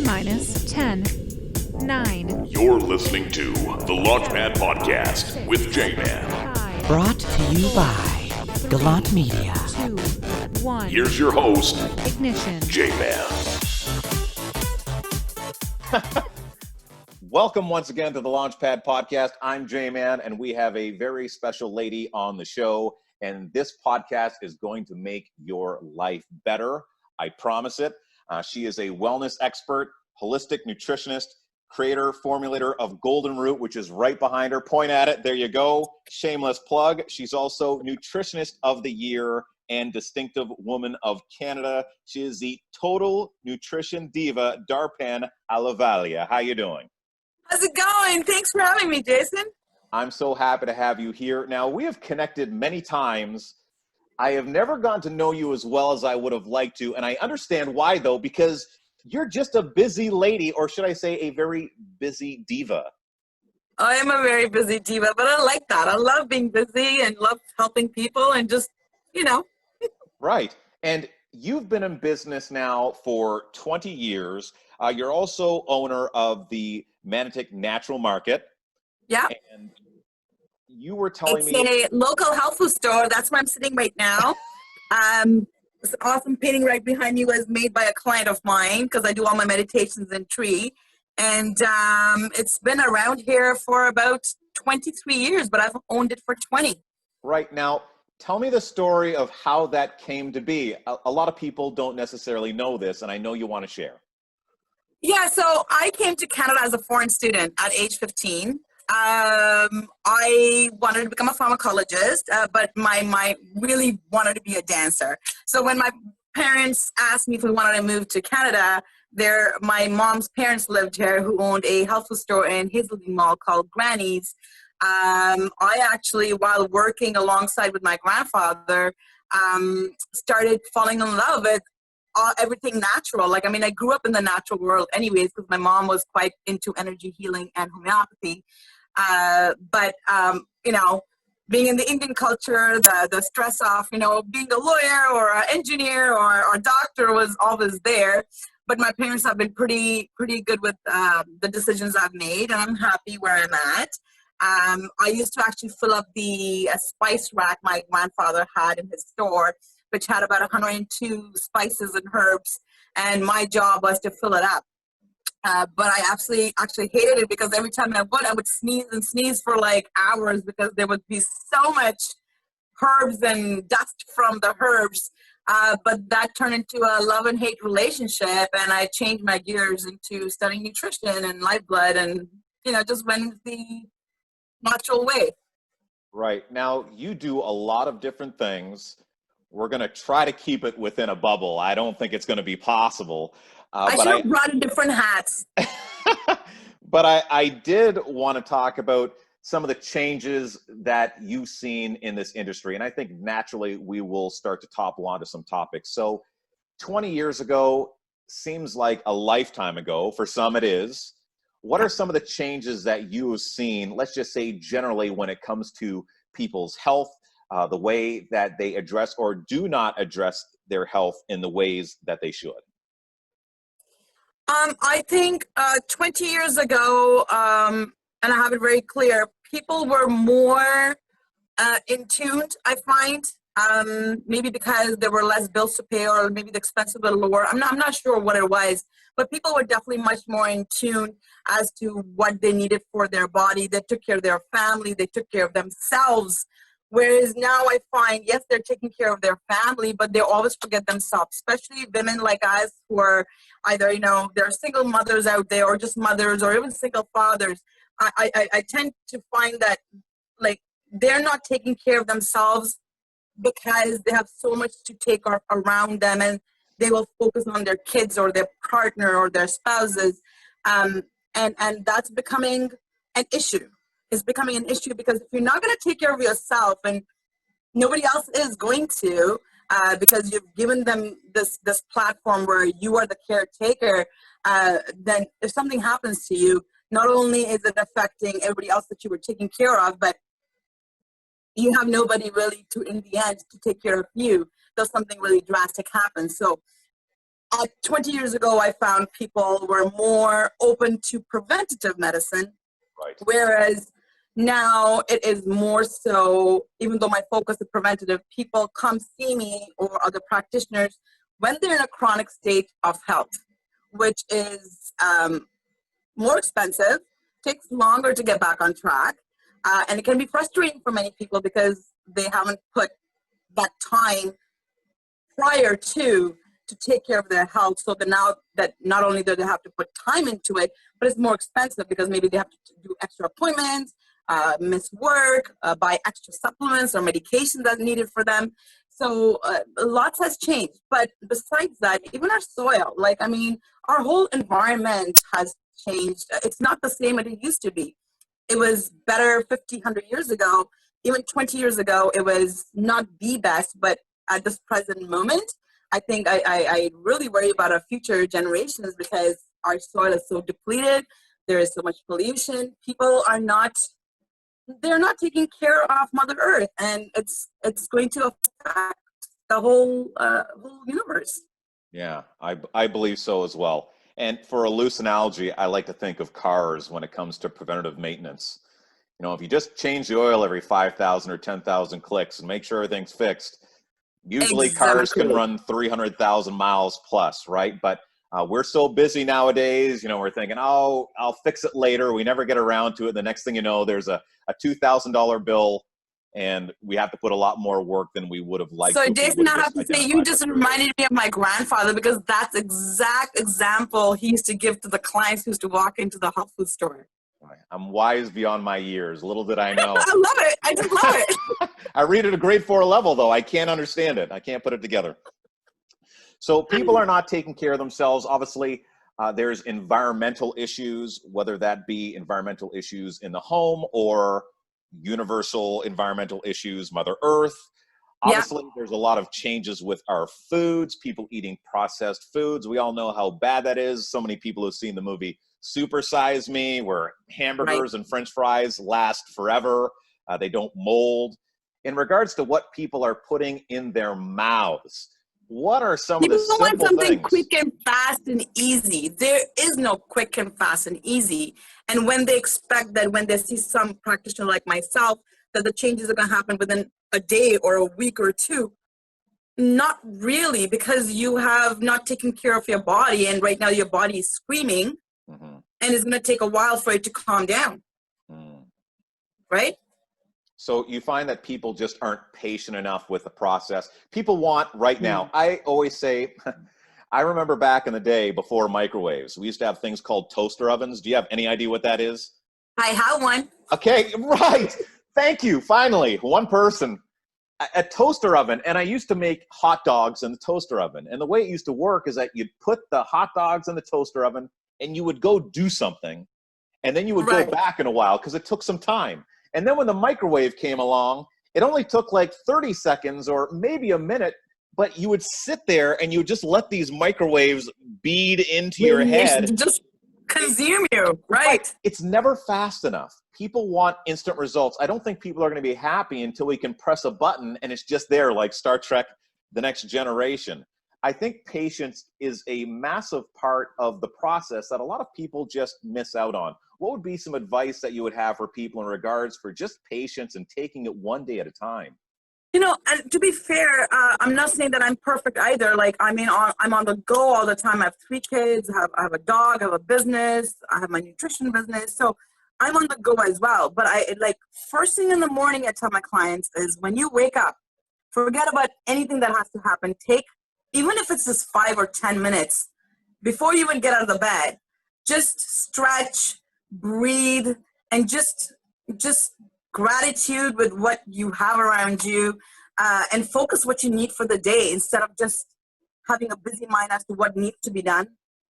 minus 10, 9. You're listening to the Launchpad Podcast with J-Man. Brought to you by Gallant Media. 2, 1. Here's your host, Ignition. J-Man. Welcome once again to the Launchpad Podcast. I'm J-Man, and we have a very special lady on the show, and this podcast is going to make your life better. I promise it. She is a wellness expert, holistic nutritionist, creator, formulator of Golden Root, which is right behind her. Point at it. There you go. Shameless plug. She's also Nutritionist of the Year and Distinctive Woman of Canada. She is the total nutrition diva, Darpan Ahluwalia. How you doing? How's it going? Thanks for having me, Jason. I'm so happy to have you here. Now, we have connected many times. I have never gotten to know you as well as I would have liked to, and I understand why, though, because you're just a busy lady, or should I say a very busy diva. I am a very busy diva, but I like that. I love being busy and love helping people and just, Right. And you've been in business now for 20 years. You're also owner of the Manotick Natural Market. Yeah. And you were telling me... It's a local health food store. That's where I'm sitting right now. This awesome painting right behind me was made by a client of mine because I do all my meditations in tree. And it's been around here for about 23 years, but I've owned it for 20. Right. Now, tell me the story of how that came to be. A lot of people don't necessarily know this, and I know you want to share. Yeah, so I came to Canada as a foreign student at age 15. I wanted to become a pharmacologist, but my really wanted to be a dancer. So when my parents asked me if we wanted to move to Canada, my mom's parents lived here who owned a health food store in Hazelby Mall called Granny's. I actually, while working alongside with my grandfather, started falling in love with everything natural. I grew up in the natural world anyways because my mom was quite into energy healing and homeopathy. But being in the Indian culture, the stress of, being a lawyer or an engineer or a doctor was always there. But my parents have been pretty good with the decisions I've made, and I'm happy where I'm at. I used to actually fill up the spice rack my grandfather had in his store, which had about 102 spices and herbs, and my job was to fill it up. But I actually hated it because every time I would sneeze for like hours because there would be so much herbs and dust from the herbs. But that turned into a love and hate relationship, and I changed my gears into studying nutrition and lifeblood and, just went the natural way. Right. Now, you do a lot of different things. We're going to try to keep it within a bubble. I don't think it's going to be possible. I should have brought different hats. But I did want to talk about some of the changes that you've seen in this industry. And I think naturally we will start to topple onto some topics. So 20 years ago seems like a lifetime ago. For some it is. What are some of the changes that you have seen, let's just say generally when it comes to people's health, the way that they address or do not address their health in the ways that they should? I think 20 years ago, and I have it very clear, people were more in tuned, I find. Maybe because there were less bills to pay or maybe the expenses were lower. I'm not sure what it was, but people were definitely much more in tune as to what they needed for their body. They took care of their family. They took care of themselves. Whereas now I find, yes, they're taking care of their family, but they always forget themselves, especially women like us who are either, they're single mothers out there or just mothers or even single fathers. I tend to find that, they're not taking care of themselves because they have so much to take around them, and they will focus on their kids or their partner or their spouses. And that's becoming an issue. It's becoming an issue because if you're not going to take care of yourself, and nobody else is going to, because you've given them this platform where you are the caretaker, then if something happens to you, not only is it affecting everybody else that you were taking care of, but you have nobody really in the end, to take care of you. Does something really drastic happen? So 20 years ago, I found people were more open to preventative medicine, Right. whereas now it is more so, even though my focus is preventative, people come see me or other practitioners when they're in a chronic state of health, which is more expensive, takes longer to get back on track, and it can be frustrating for many people because they haven't put that time prior to take care of their health. So that now that not only do they have to put time into it, but it's more expensive because maybe they have to do extra appointments, miss work, buy extra supplements or medication that's needed for them. So lots has changed. But besides that, even our soil, our whole environment has changed. It's not the same as it used to be. It was better 50, 100 years ago. Even 20 years ago, it was not the best, but at this present moment, I think I really worry about our future generations because our soil is so depleted. There is so much pollution. People are they're not taking care of Mother Earth, and it's going to affect the whole universe. Yeah, I believe so as well. And for a loose analogy, I like to think of cars when it comes to preventative maintenance. You know, if you just change the oil every 5,000 or 10,000 clicks and make sure everything's fixed, usually cars can run 300,000 miles plus, right? But we're so busy nowadays, you know, we're thinking, oh, I'll fix it later. We never get around to it. The next thing you know, there's a $2,000 bill, and we have to put a lot more work than we would have liked. So Jason, I have to say, you just reminded me of my grandfather, because that's exact example he used to give to the clients who used to walk into the health food store. I'm wise beyond my years. Little did I know. I love it. I just love it. I read at a grade 4 level, though. I can't understand it. I can't put it together. So people are not taking care of themselves. Obviously, there's environmental issues, whether that be environmental issues in the home or universal environmental issues, Mother Earth. Obviously, there's a lot of changes with our foods, people eating processed foods. We all know how bad that is. So many people have seen the movie Super Size Me, where hamburgers and French fries last forever. They don't mold. In regards to what people are putting in their mouths, what are some of the simple things? People want something quick and fast and easy. There is no quick and fast and easy. And when they expect that, when they see some practitioner like myself, that the changes are going to happen within a day or a week or two, not really, because you have not taken care of your body, and right now your body is screaming, and it's going to take a while for it to calm down. Right? So you find that people just aren't patient enough with the process. People want right now. I always say, I remember back in the day before microwaves, we used to have things called toaster ovens. Do you have any idea what that is? I have one. Okay, right. Thank you. Finally, one person. A toaster oven. And I used to make hot dogs in the toaster oven. And the way it used to work is that you'd put the hot dogs in the toaster oven and you would go do something. And then you would go back in a while because it took some time. And then when the microwave came along, it only took like 30 seconds or maybe a minute, but you would sit there and you would just let these microwaves bead into your head. Just consume you, right? It's never fast enough. People want instant results. I don't think people are going to be happy until we can press a button and it's just there, like Star Trek, The Next Generation. I think patience is a massive part of the process that a lot of people just miss out on. What would be some advice that you would have for people in regards for just patience and taking it one day at a time? You know, and to be fair, I'm not saying that I'm perfect either. Like, I mean, I'm on the go all the time. I have 3 kids, I have a dog, I have a business, I have my nutrition business. So I'm on the go as well. But first thing in the morning, I tell my clients is when you wake up, forget about anything that has to happen. Even if it's just 5 or 10 minutes before you even get out of the bed, just stretch, breathe, and just gratitude with what you have around you, and focus what you need for the day instead of just having a busy mind as to what needs to be done.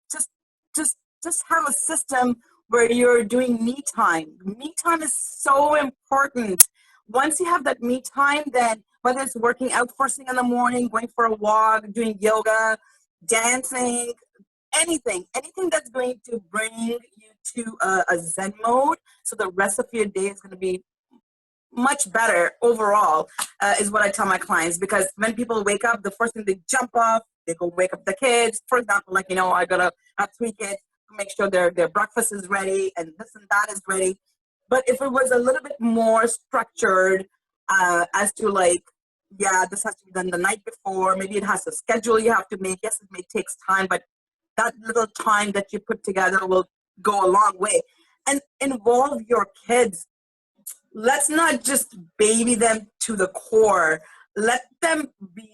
Just have a system where you're doing me time. Me time is so important. Once you have that me time, then whether it's working out first thing in the morning, going for a walk, doing yoga, dancing, anything that's going to bring you to a Zen mode, so the rest of your day is going to be much better overall, is what I tell my clients. Because when people wake up, the first thing they jump off, they go wake up the kids. For example, like, I gotta have 3 kids to make sure their breakfast is ready and this and that is ready. But if it was a little bit more structured, as to like, yeah, this has to be done the night before, maybe it has a schedule you have to make. Yes, it may take time, but that little time that you put together will go a long way. And involve your kids. Let's not just baby them to the core. Let them be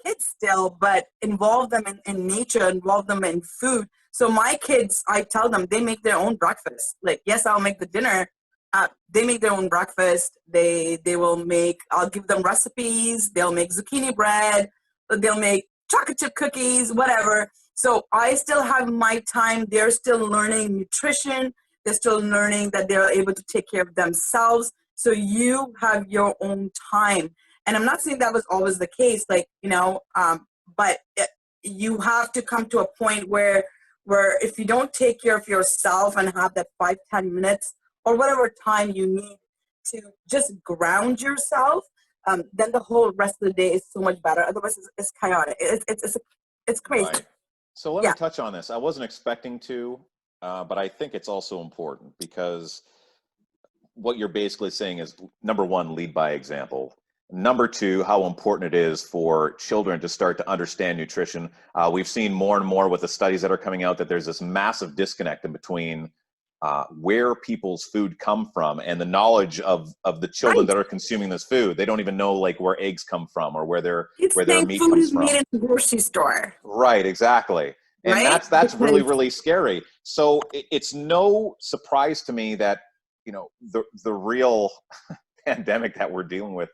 kids still, but involve them in nature, involve them in food. So my kids, I tell them, they make their own breakfast. Like, yes, I'll make the dinner. They make their own breakfast. I'll give them recipes. They'll make zucchini bread. They'll make chocolate chip cookies, whatever. So I still have my time. They're still learning nutrition. They're still learning that they're able to take care of themselves. So you have your own time. And I'm not saying that was always the case, but you have to come to a point where if you don't take care of yourself and have that 5-10 minutes or whatever time you need to just ground yourself, then the whole rest of the day is so much better. Otherwise, it's chaotic. It's crazy. Right. So let me touch on this. I wasn't expecting to, but I think it's also important because what you're basically saying is, number one, lead by example. Number two, how important it is for children to start to understand nutrition. We've seen more and more with the studies that are coming out that there's this massive disconnect in between where people's food come from and the knowledge of the children that are consuming this food. They don't even know like where eggs come from or where their meat food comes is from. Made in the grocery store. Right, exactly. And that's really, really scary. So it's no surprise to me that, the real pandemic that we're dealing with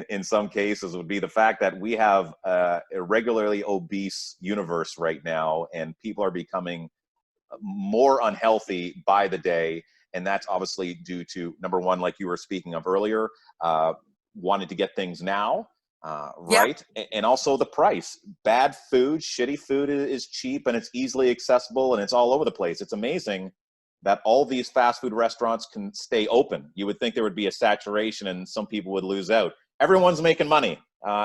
in some cases would be the fact that we have a regularly obese universe right now, and people are becoming more unhealthy by the day. And that's obviously due to, number one, like you were speaking of earlier, wanting to get things now, right? Yep. And also the price. Bad food, shitty food is cheap and it's easily accessible and it's all over the place. It's amazing that all these fast food restaurants can stay open. You would think there would be a saturation and some people would lose out. Everyone's making money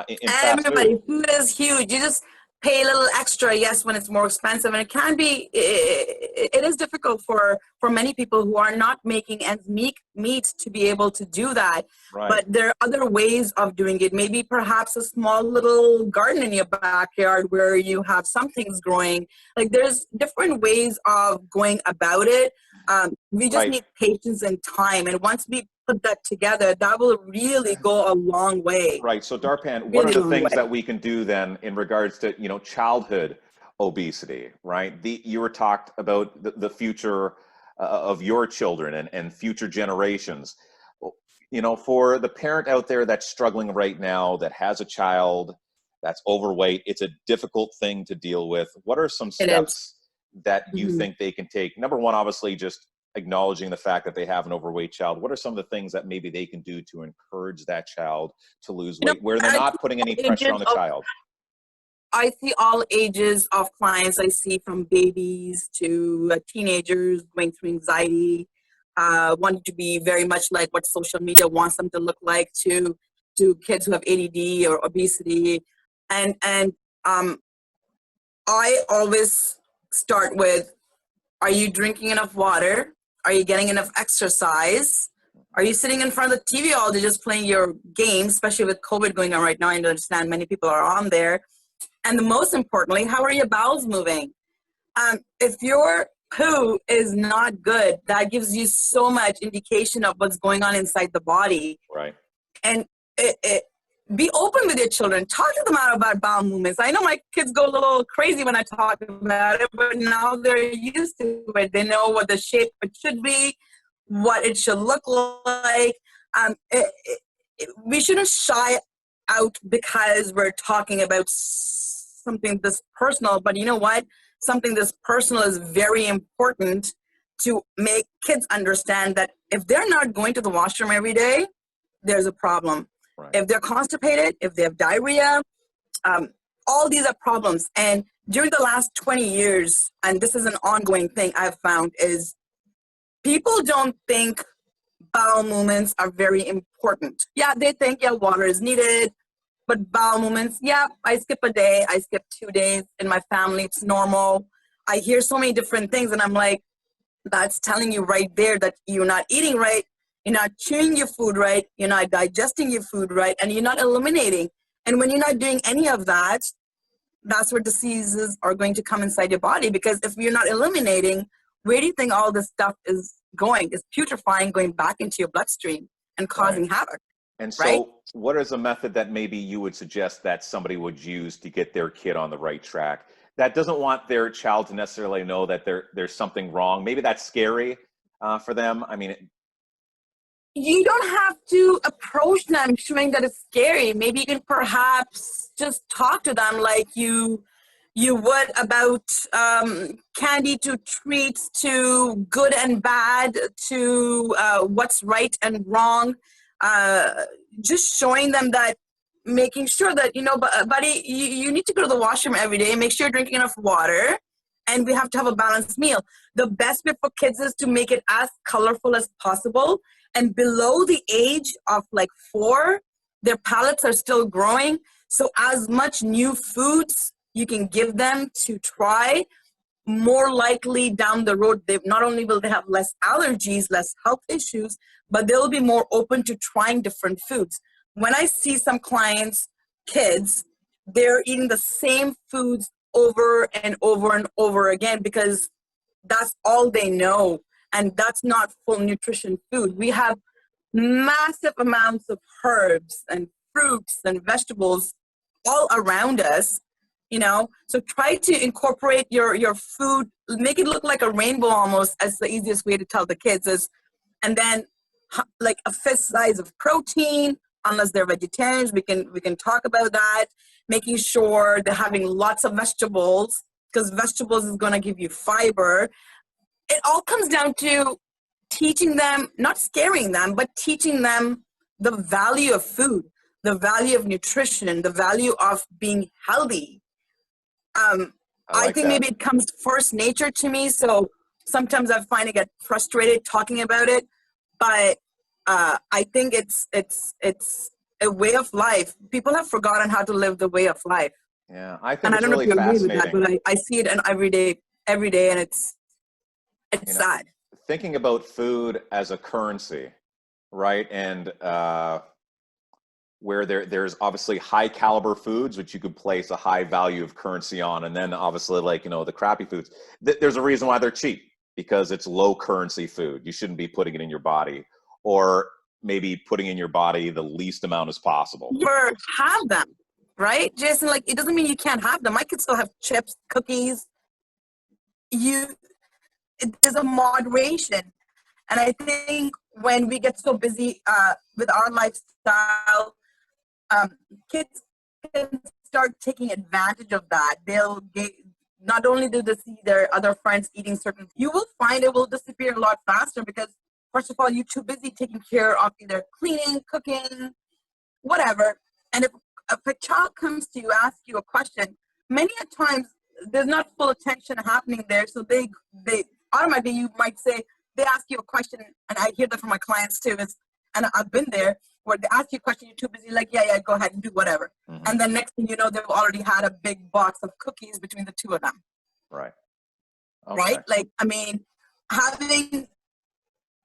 in fast food. Food is huge. You just pay a little extra, yes, when it's more expensive. And it can be, it is difficult for many people who are not making ends meet to be able to do that. Right. But there are other ways of doing it. Maybe perhaps a small little garden in your backyard where you have some things growing. Like there's different ways of going about it. We just need patience and time. And once we put that together, that will really go a long way. Right. So Darpan, what are the things that we can do then in regards to, childhood obesity, right? You were talked about the future of your children and future generations. For the parent out there that's struggling right now, that has a child that's overweight, it's a difficult thing to deal with. What are some steps that you think they can take? Number one, obviously just acknowledging the fact that they have an overweight child. What are some of the things that maybe they can do to encourage that child to lose weight where they're not putting any pressure on the child? I see all ages of clients. I see from babies to teenagers going through anxiety, wanting to be very much like what social media wants them to look like, to kids who have ADD or obesity. And I always start with, are you drinking enough water? Are you getting enough exercise? Are you sitting in front of the TV all day just playing your games, especially with COVID going on right now? I understand many people are on there. And the most importantly, how are your bowels moving? If your poo is not good, that gives you so much indication of what's going on inside the body. Right. And be open with your children. Talk to them about bowel movements. I know my kids go a little crazy when I talk about it, but now they're used to it. They know what the shape it should be, what it should look like. We shouldn't shy out because we're talking about something this personal, but you know what? Something this personal is very important to make kids understand that if they're not going to the washroom every day, there's a problem. Right. If they're constipated, if they have diarrhea, all these are problems. And during the last 20 years, and this is an ongoing thing I've found, is people don't think bowel movements are very important. Yeah, they think, yeah, water is needed, but bowel movements, yeah, I skip a day, I skip 2 days. In my family, it's normal. I hear so many different things, and I'm like, that's telling you right there that you're not eating right, you're not chewing your food right, you're not digesting your food right, and you're not eliminating. And when you're not doing any of that, that's where diseases are going to come inside your body, because if you're not eliminating, where do you think all this stuff is going? It's putrefying, going back into your bloodstream and causing havoc. And so right? what is a method that maybe you would suggest that somebody would use to get their kid on the right track that doesn't want their child to necessarily know that there's something wrong? Maybe that's scary for them. I mean, You don't have to approach them showing that it's scary. Maybe you can perhaps just talk to them like you would about candy to treats, to good and bad, to what's right and wrong. Just showing them that, making sure that, buddy, you need to go to the washroom every day. Make sure you're drinking enough water. And we have to have a balanced meal. The best way for kids is to make it as colorful as possible. And below the age of like 4, their palates are still growing. So as much new foods you can give them to try, more likely down the road, they not only will they have less allergies, less health issues, but they'll be more open to trying different foods. When I see some clients, kids, they're eating the same foods over and over and over again because that's all they know. And that's not full nutrition food. We have massive amounts of herbs and fruits and vegetables all around us, So try to incorporate your food, make it look like a rainbow almost, as the easiest way to tell the kids is. And then like a fist size of protein, unless they're vegetarians, we can talk about that. Making sure they're having lots of vegetables, because vegetables is going to give you fiber. It all comes down to teaching them, not scaring them, but teaching them the value of food, the value of nutrition, the value of being healthy. I think maybe it comes first nature to me, so sometimes I find I get frustrated talking about it, but I think it's a way of life. People have forgotten how to live the way of life. Yeah, I think and it's I don't really know if you agree with fascinating. that, but I see it every day, and it's sad. Thinking about food as a currency, right? And where there's obviously high caliber foods, which you could place a high value of currency on. And then obviously the crappy foods, there's a reason why they're cheap, because it's low currency food. You shouldn't be putting it in your body, or maybe putting in your body the least amount as possible. You have them, right, Jason? Like, it doesn't mean you can't have them. I could still have chips, cookies. There's a moderation. And I think when we get so busy with our lifestyle, kids can start taking advantage of that. They'll get, not only do they see their other friends eating certain, you will find it will disappear a lot faster because, first of all, you're too busy taking care of either cleaning, cooking, whatever. And if a child comes to you, ask you a question, many a times there's not full attention happening there. So they automatically, you might say, they ask you a question, and I hear that from my clients too, and I've been there, where they ask you a question, you're too busy, like, yeah, go ahead and do whatever. Mm-hmm. And then next thing you know, they've already had a big box of cookies between the two of them. Right. Okay. Right? Like, I mean, having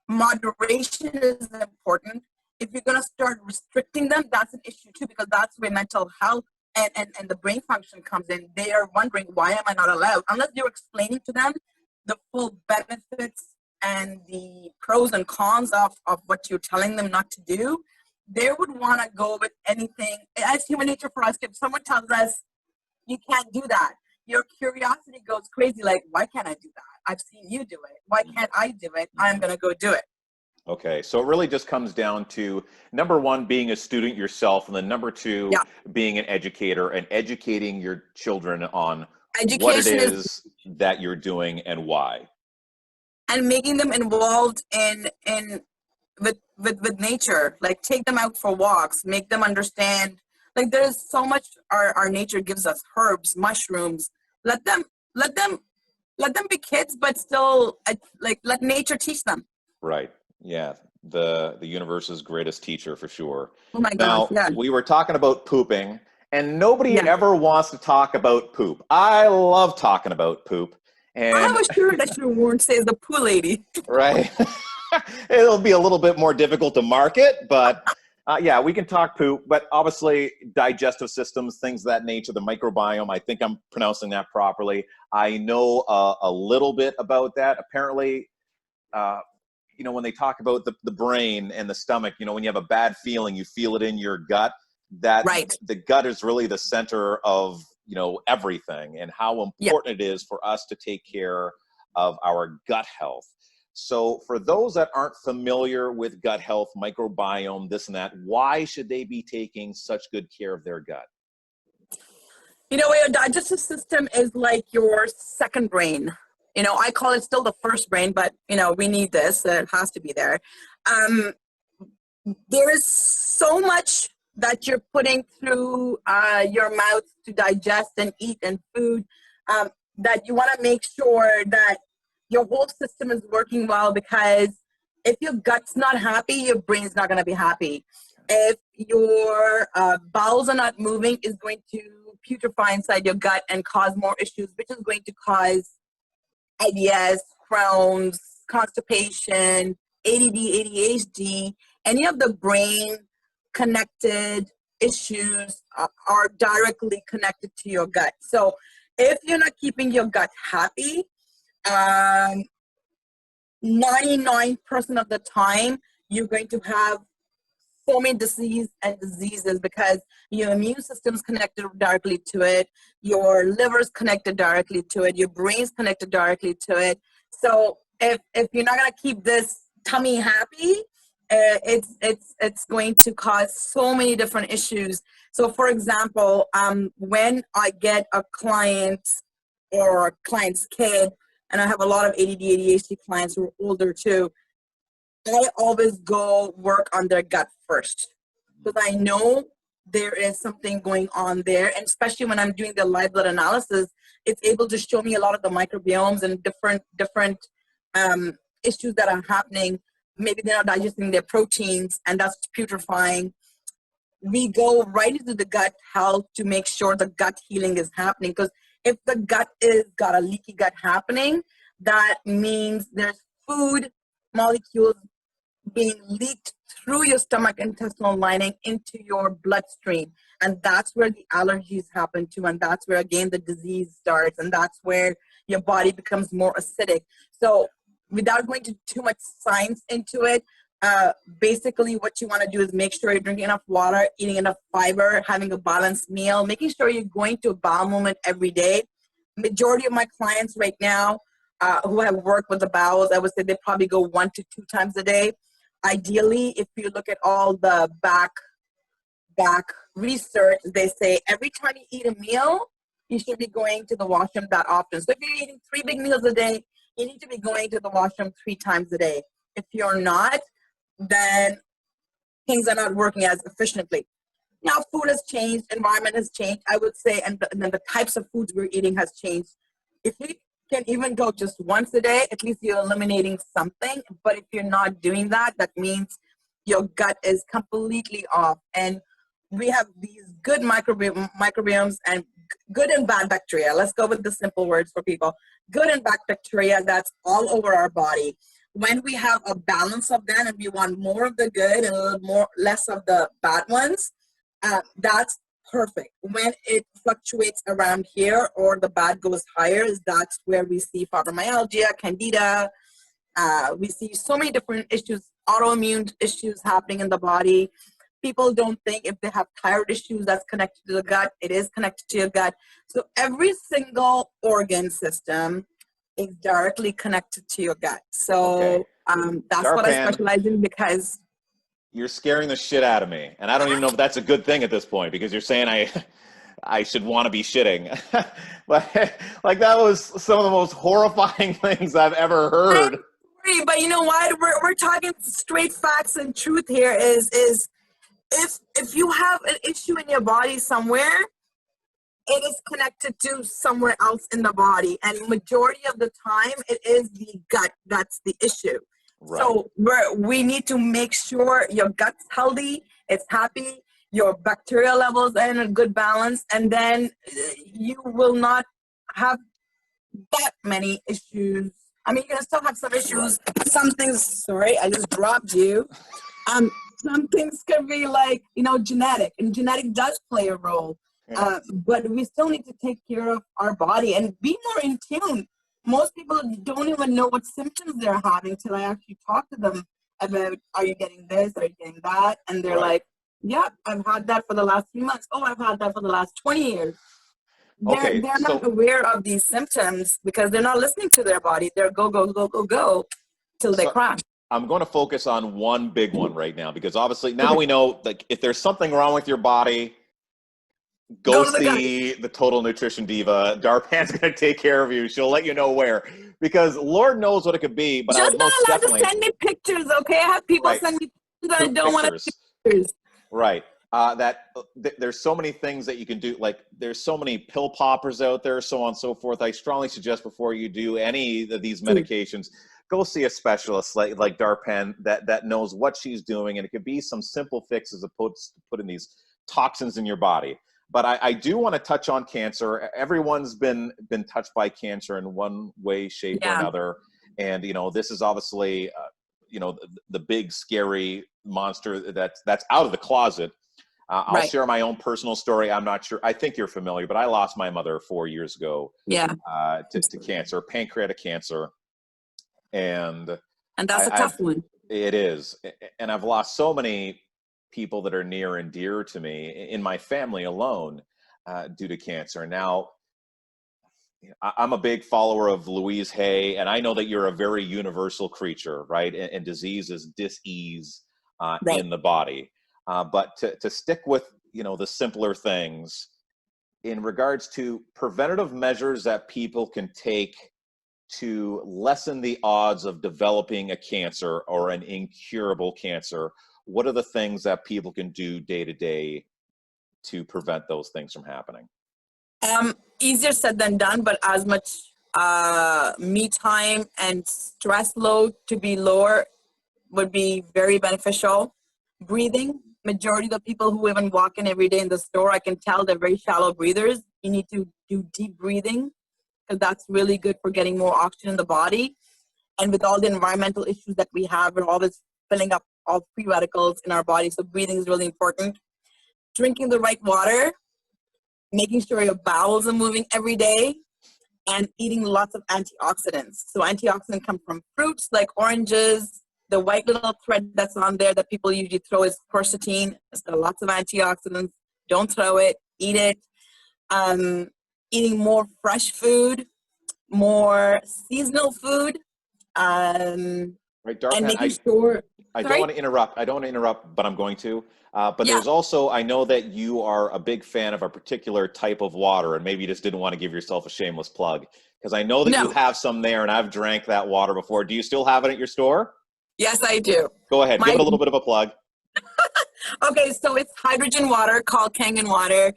moderation is important. If you're going to start restricting them, that's an issue too, because that's where mental health and the brain function comes in. They are wondering, why am I not allowed? Unless you're explaining to them the full benefits and the pros and cons of what you're telling them not to do, they would want to go with anything. As human nature for us, if someone tells us, you can't do that, your curiosity goes crazy, like, why can't I do that? I've seen you do it. Why can't I do it? I'm going to go do it. Okay, so it really just comes down to, number one, being a student yourself, and then number two, being an educator and educating your children on what it is that you're doing and why. And making them involved with nature, like take them out for walks, make them understand, like there's so much our nature gives us, herbs, mushrooms. Let them be kids, but still like let nature teach them. Right. Yeah. the universe's greatest teacher for sure. Oh my gosh, Now, yeah. we were talking about pooping, and nobody Yeah. ever wants to talk about poop. I love talking about poop. I have And a shirt that you won't say is the poo lady. right, it'll be a little bit more difficult to market, but yeah, we can talk poop. But obviously, digestive systems, things of that nature, the microbiome. I think I'm pronouncing that properly. I know a little bit about that. Apparently, when they talk about the brain and the stomach, when you have a bad feeling, you feel it in your gut. That Right. the gut is really the center of everything, and how Yeah. important it is for us to take care of our gut health. So for those that aren't familiar with gut health, microbiome, this and that, why should they be taking such good care of their gut? Your digestive system is like your second brain. I call it still the first brain, but we need this. It has to be there. There is so much that you're putting through your mouth to digest and eat and food that you want to make sure that your whole system is working well, because if your gut's not happy, your brain's not going to be happy. If your bowels are not moving, it's going to putrefy inside your gut and cause more issues, which is going to cause IBS, Crohn's, constipation, ADD, ADHD. Any of the brain connected issues are directly connected to your gut. So if you're not keeping your gut happy, 99% of the time, you're going to have so many diseases, because your immune system's connected directly to it, your liver's connected directly to it, your brain's connected directly to it. So if you're not going to keep this tummy happy, it's going to cause so many different issues. So for example, when I get a client or a client's kid, and I have a lot of ADD, ADHD clients who are older too, I always go work on their gut first, because I know there is something going on there. And especially when I'm doing the live blood analysis, it's able to show me a lot of the microbiomes and different issues that are happening. Maybe they're not digesting their proteins, and that's putrefying. We go right into the gut health to make sure the gut healing is happening. Because if the gut is got a leaky gut happening, that means there's food molecules being leaked through your stomach intestinal lining into your bloodstream. And that's where the allergies happen to. And that's where, again, the disease starts. And that's where your body becomes more acidic. So without going to too much science into it, basically what you want to do is make sure you're drinking enough water, eating enough fiber, having a balanced meal, making sure you're going to a bowel movement every day. Majority of my clients right now who have worked with the bowels, I would say they probably go 1 to 2 times a day. Ideally, if you look at all the back research, they say every time you eat a meal, you should be going to the washroom that often. So if you're eating 3 big meals a day, you need to be going to the washroom 3 times a day. If you're not, then things are not working as efficiently. Now, food has changed, environment has changed, I would say, and then the types of foods we're eating has changed. If you can even go just once a day, at least you're eliminating something. But if you're not doing that, that means your gut is completely off. And we have these good microbiomes and good and bad bacteria. Let's go with the simple words for people. Good and bad bacteria, that's all over our body. When we have a balance of them and we want more of the good and a little more less of the bad ones, that's perfect. When it fluctuates around here or the bad goes higher, that's where we see fibromyalgia, candida. We see so many different issues, autoimmune issues happening in the body. People don't think if they have thyroid issues that's connected to the gut. It is connected to your gut. So every single organ system is directly connected to your gut. So that's Darpan, what I specialize in, because you're scaring the shit out of me. And I don't even know if that's a good thing at this point, because you're saying I should want to be shitting. But like, that was some of the most horrifying things I've ever heard. But you know what? We're talking straight facts and truth here is if you have an issue in your body somewhere, it is connected to somewhere else in the body. And majority of the time, it is the gut that's the issue. Right. So we need to make sure your gut's healthy, it's happy, your bacterial levels are in a good balance, and then you will not have that many issues. I mean, you're gonna still have some issues. Some things, sorry, I just dropped you. Some things could be like, genetic, and genetic does play a role. Yeah. But we still need to take care of our body and be more in tune. Most people don't even know what symptoms they're having till I actually talk to them about, are you getting this? Are you getting that? And they're like, yeah, I've had that for the last 3 months. Oh, I've had that for the last 20 years. They're not aware of these symptoms because they're not listening to their body. They're go till they crash. I'm going to focus on one big one right now because obviously now we know, like, if there's something wrong with your body, go see the Total Nutrition Diva. Darpan's going to take care of you. She'll let you know where, because Lord knows what it could be. But just I not most allowed definitely to send me pictures, okay? I have people send me pictures that I don't want to see pictures. Right. There's so many things that you can do. Like, there's so many pill poppers out there, so on and so forth. I strongly suggest before you do any of these medications, go see a specialist like Darpan that knows what she's doing. And it could be some simple fixes opposed to putting these toxins in your body. But I do want to touch on cancer. Everyone's been touched by cancer in one way, shape, or another. And, this is obviously, the big, scary monster that's out of the closet. I'll share my own personal story. I'm not sure. I think you're familiar, but I lost my mother 4 years ago to cancer, pancreatic cancer. And that's a tough one. It is. And I've lost so many people that are near and dear to me in my family alone due to cancer. Now, I'm a big follower of Louise Hay, and I know that you're a very universal creature, right? And disease is dis-ease in the body. But to stick with, the simpler things in regards to preventative measures that people can take to lessen the odds of developing a cancer or an incurable cancer, what are the things that people can do day to day to prevent those things from happening? Easier said than done, but as much me time and stress load to be lower would be very beneficial. Breathing. Majority of the people who even walk in every day in the store, I can tell they're very shallow breathers. You need to do deep breathing because that's really good for getting more oxygen in the body. And with all the environmental issues that we have, we're always filling up all free radicals in our body. So breathing is really important. Drinking the right water, making sure your bowels are moving every day, and eating lots of antioxidants. So antioxidants come from fruits like oranges. The white little thread that's on there that people usually throw is quercetin. It's got lots of antioxidants. Don't throw it. Eat it. Eating more fresh food, more seasonal food. Right, Darpan, and making sure. I don't want to interrupt, but I'm going to. But there's also, I know that you are a big fan of a particular type of water, and maybe you just didn't want to give yourself a shameless plug, because I know that you have some there, and I've drank that water before. Do you still have it at your store? Yes, I do. Go ahead. Give it a little bit of a plug. Okay, so it's hydrogen water called Kangen water.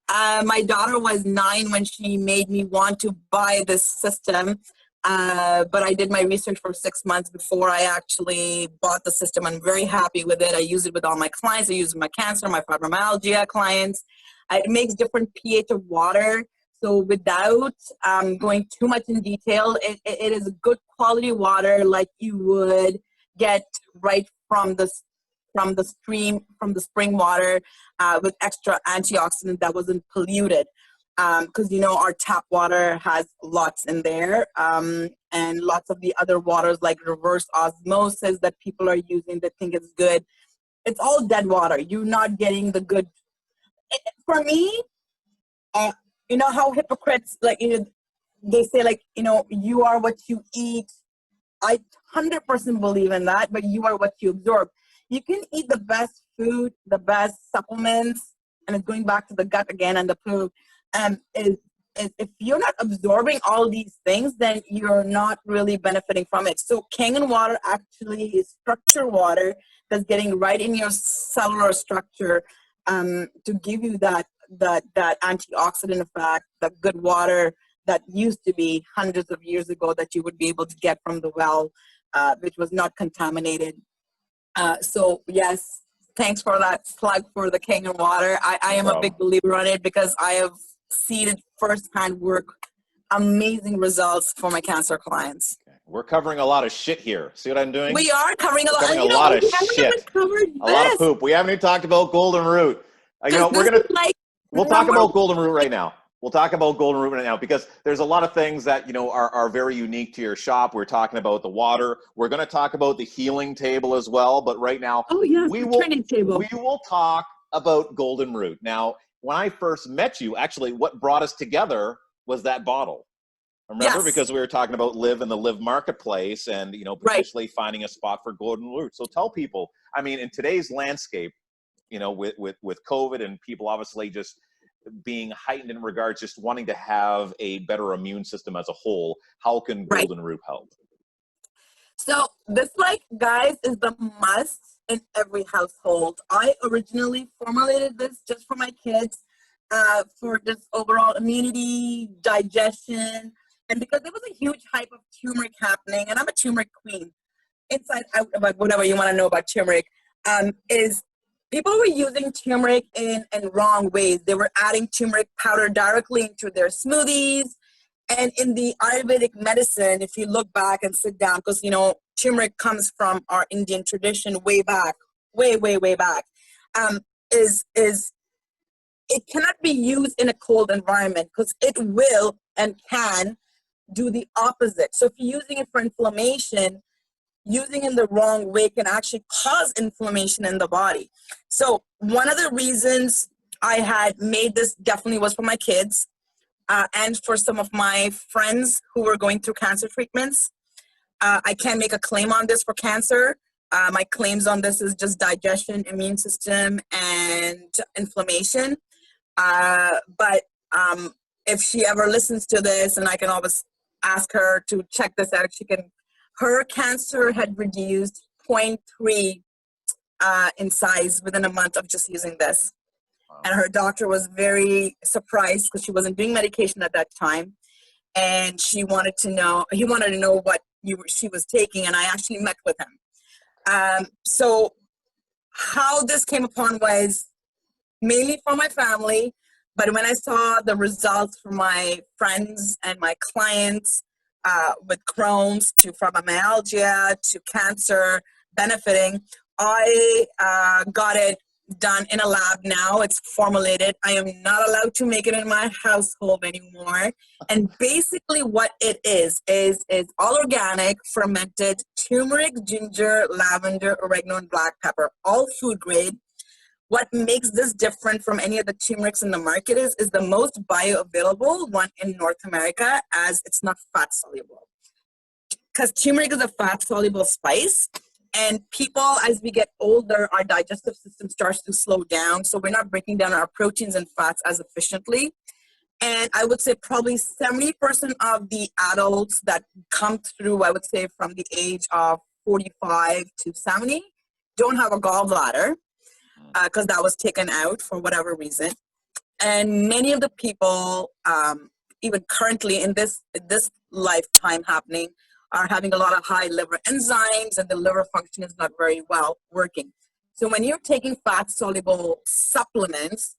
My daughter was 9 when she made me want to buy this system. But I did my research for 6 months before I actually bought the system. I'm very happy with it. I use it with all my clients. I use it with my cancer, my fibromyalgia clients. It makes different pH of water. So without going too much in detail, it is a good quality water like you would get right from the stream, from the spring water with extra antioxidant that wasn't polluted. Because our tap water has lots in there, and lots of the other waters like reverse osmosis that people are using that think is good. It's all dead water. You're not getting the good. For me, how hypocrites they say you are what you eat. I 100% believe in that, but you are what you absorb. You can eat the best food, the best supplements, and it's going back to the gut again and the poop. Is if you're not absorbing all these things, then you're not really benefiting from it. So Kangen water actually is structured water that's getting right in your cellular structure to give you that antioxidant effect, that good water that used to be hundreds of years ago that you would be able to get from the well. which was not contaminated. So yes, thanks for that plug for the Kangen water. I am a big believer on it because I have seen it firsthand work amazing results for my cancer clients. Okay. We're covering a lot of shit here. See what I'm doing? We are covering a lot. Covering a lot of shit. A lot of poop. We haven't even talked about golden root. We'll talk about golden root right now. We'll talk about golden root right now because there's a lot of things that, you know, are very unique to your shop. We're talking about the water. We're going to talk about the healing table as well. But right now, we will talk about golden root. Now, when I first met you, actually, what brought us together was that bottle. Remember, because we were talking about Live in the Live marketplace and, you know, potentially finding a spot for golden root. So tell people, I mean, in today's landscape, you know, with COVID and people obviously just being heightened in regards, just wanting to have a better immune system as a whole, how can golden root help? So this, like, guys, is the must in every household. I originally formulated this just for my kids, for just overall immunity, digestion, and because there was a huge hype of turmeric happening, and I'm a turmeric queen, inside out about whatever you want to know about turmeric, is people were using turmeric in wrong ways. They were adding turmeric powder directly into their smoothies. And in the Ayurvedic medicine, if you look back and sit down, because, you know, turmeric comes from our Indian tradition way back, way back, is it cannot be used in a cold environment because it will and can do the opposite. So if you're using it for inflammation, using it in the wrong way can actually cause inflammation in the body. So one of the reasons I had made this definitely was for my kids and for some of my friends who were going through cancer treatments. I can't make a claim on this for cancer. My claims on this is just digestion, immune system, and inflammation. But if she ever listens to this, and I can always ask her to check this out, her cancer had reduced 0.3 in size within a month of just using this. Wow. And her doctor was very surprised because she wasn't doing medication at that time. And he wanted to know what she was taking, and I actually met with him. So how this came upon was mainly for my family, but when I saw the results from my friends and my clients, with Crohn's to fibromyalgia to cancer benefiting, I got it done in a lab now. It's formulated. I am not allowed to make it in my household anymore. And basically what it is all organic, fermented turmeric, ginger, lavender, oregano, and black pepper, all food grade. What makes this different from any of the turmerics in the market is the most bioavailable one in North America, as it's not fat soluble. Because turmeric is a fat soluble spice, and people, as we get older, our digestive system starts to slow down, so we're not breaking down our proteins and fats as efficiently. And I would say probably 70% of the adults that come through, I would say from the age of 45 to 70, don't have a gallbladder. Because that was taken out for whatever reason. And many of the people, even currently in this lifetime happening, are having a lot of high liver enzymes, and the liver function is not very well working. So when you're taking fat-soluble supplements,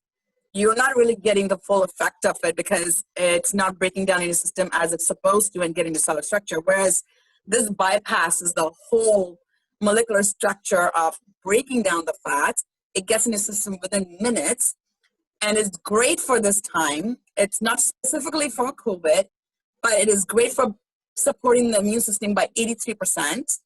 you're not really getting the full effect of it because it's not breaking down in your system as it's supposed to and getting the cellular structure. Whereas this bypasses the whole molecular structure of breaking down the fat. It gets in your system within minutes, and it's great for this time. It's not specifically for COVID, but it is great for supporting the immune system by 83%.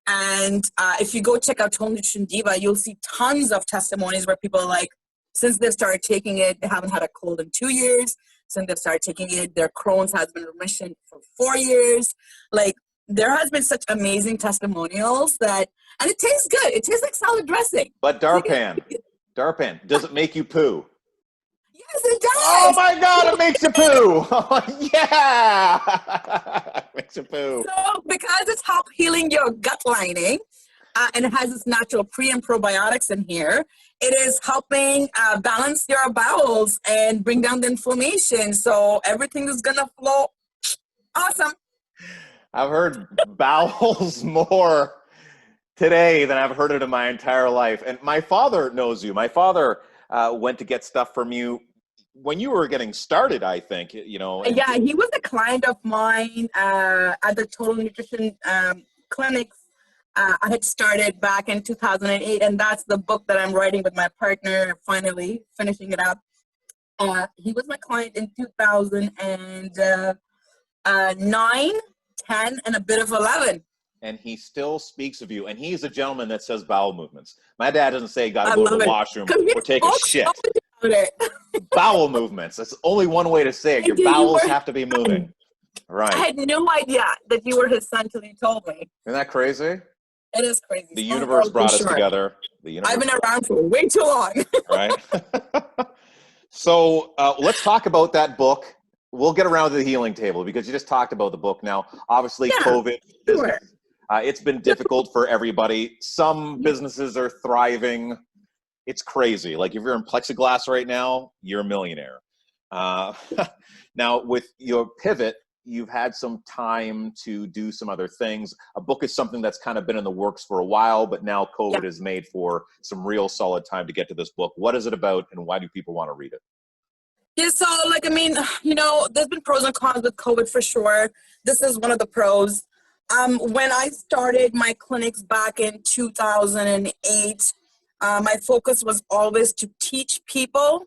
And if you go check out Total Nutrition Diva, you'll see tons of testimonies where people are like, since they've started taking it, they haven't had a cold in 2 years. Since they've started taking it, their Crohn's has been in remission for 4 years. Like, there has been such amazing testimonials and it tastes good. It tastes like salad dressing. But Darpan, does it make you poo? Yes, it does. Oh my God, it makes you poo. Oh, yeah. It makes you poo. So because it's help healing your gut lining, and it has its natural pre and probiotics in here, it is helping balance your bowels and bring down the inflammation. So everything is going to flow. Awesome. I've heard bowels more today than I've heard it in my entire life. And my father knows you. My father went to get stuff from you when you were getting started, I think, you know. And Yeah, he was a client of mine at the Total Nutrition clinics. I had started back in 2008, and that's the book that I'm writing with my partner, finally finishing it up. He was my client in 2009, 10, and a bit of 11. and he still speaks of you. And he's a gentleman that says bowel movements. My dad doesn't say got to I go to love the it. washroom 'Cause we or take a spoke shit. so much about it. Bowel movements. That's only one way to say it. Your You bowels were- have to be moving. I Right. had no idea that you were his son till you told me. Isn't that crazy? It is crazy. The Small universe world, brought for us sure. together. The universe. I've been around for way too long. Right. So let's talk about that book. We'll get around to the healing table because you just talked about the book now. Obviously, Yeah, COVID sure. business. It's been difficult for everybody. Some businesses are thriving. It's crazy. Like if you're in plexiglass right now, you're a millionaire. Now with your pivot, you've had some time to do some other things. A book is something that's kind of been in the works for a while, but now COVID has made for some real solid time to get to this book. What is it about and why do people want to read it? Yeah, so like, I mean, you know, there's been pros and cons with COVID for sure. This is one of the pros. When I started my clinics back in 2008, my focus was always to teach people